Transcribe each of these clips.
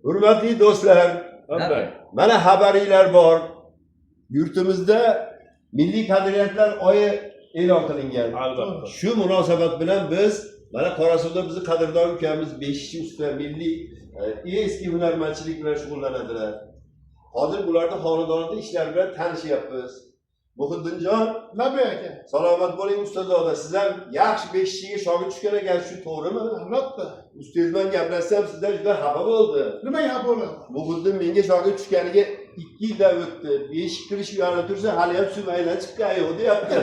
Hurmatli do'stlar, mana xabaringlar bor. Yurtimizda Milliy qadriyatlar oyi e'lon qilingan. Albatta. Shu munosabat bilan biz mana Qorasuvda bizni qadrdon ukamiz 5-usta milliy eski hunarmandchilik bilan shug'ullanadilar. Hozir bularning xonadonida ishlar bilan tanishyapmiz. Muhiddinjon, Nabiy aka. salomat bo'ling ustozoda. Siz ham yaxshi 5-ga shogird tushgan ekan, shu to'g'rimi? Albatta. Ustoz bilan gaplashsam sizdan juda xafa bo'ldi. Nima gap bo'ladi? Muhiddin menga shogird tushganiga 2 yildan o'tdi. 5 kirish yo'lida tursa, hali ham suv aylanib chiqqan yo'q, deyapti.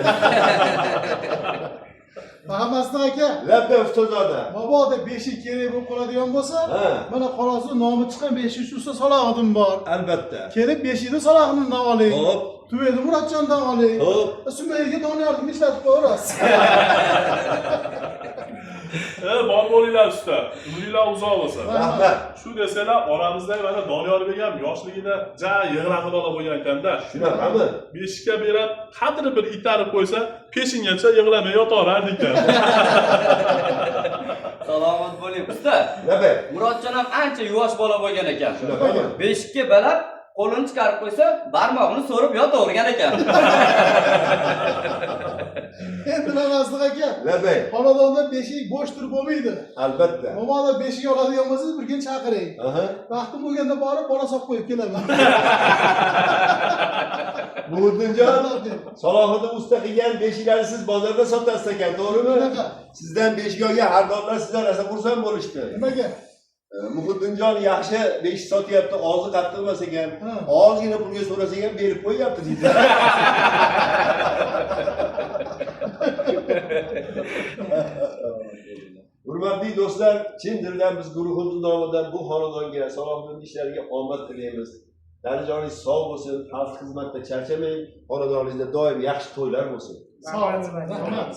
Mahamasdi aka. Labba ustozoda. Mabodo 5 kerak bo'lib qoladigan bo'lsa, Ha, mana Qorasuv nomi chiqqan 5 usta salog'idim bor. albatta. Kelib 5 salog'ini oling. Hop, Tuvedi Murodjondan oling. hop. Sumayga Doniyorni ishlatib qo'yasiz. Bor bo'linglar usta. Umringlar uzoq bo'lsin. Rahmat. Shu desalar, oramizdagi mana Doniyorbek ham yoshligida ja yig'raqi bola bo'lgan ekanda. Shunaqami? Beshikka berib, qadri bir itarib qo'ysa, peshingacha yig'lamay yotaverardi ekan. Salomat bo'ling usta. Labba. Murodjon ham ancha yuvosh bola bo'lgan ekan. Shunaqami? Beshikka balab qo'lini chiqarib qo'ysa, barmog'ini so'rib yotavergan ekan. Endi Mahamasdi aka. Labba. Xonadonda 5 bo'sh turib bo'lmaydi. Albatta. Mabodo 5 oladigan bo'lsangiz bir kun chaqiring. Aha. Vaqtim bo'lganda borib bola solib qo'yib kelaman. Muhiddinjon, Salohiddin usta qilgan 5larni siz bozorda sotasiz ekan, to'g'rimi? Shunaqa. Sizdan 5ga har doimlar sizlar rosa xursand bo'lishdi. Nimaga? Muhiddinjon yaxshi 5 sotyapti, og'zi qattiq emas ekan. Ha. Ozgina pulga so'rasa ham berib qo'yyapti deydi. Hurmatli do'stlar, chin dildan biz guruhimiz nomidan bu xonadonga, Salohiddin ishlariga omad tilaymiz. Danajoningiz sog' bo'lsin, xalq xizmatda charchamang, xonadoningizda doim yaxshi to'ylar bo'lsin. Sog' bo'ling. Rahmat.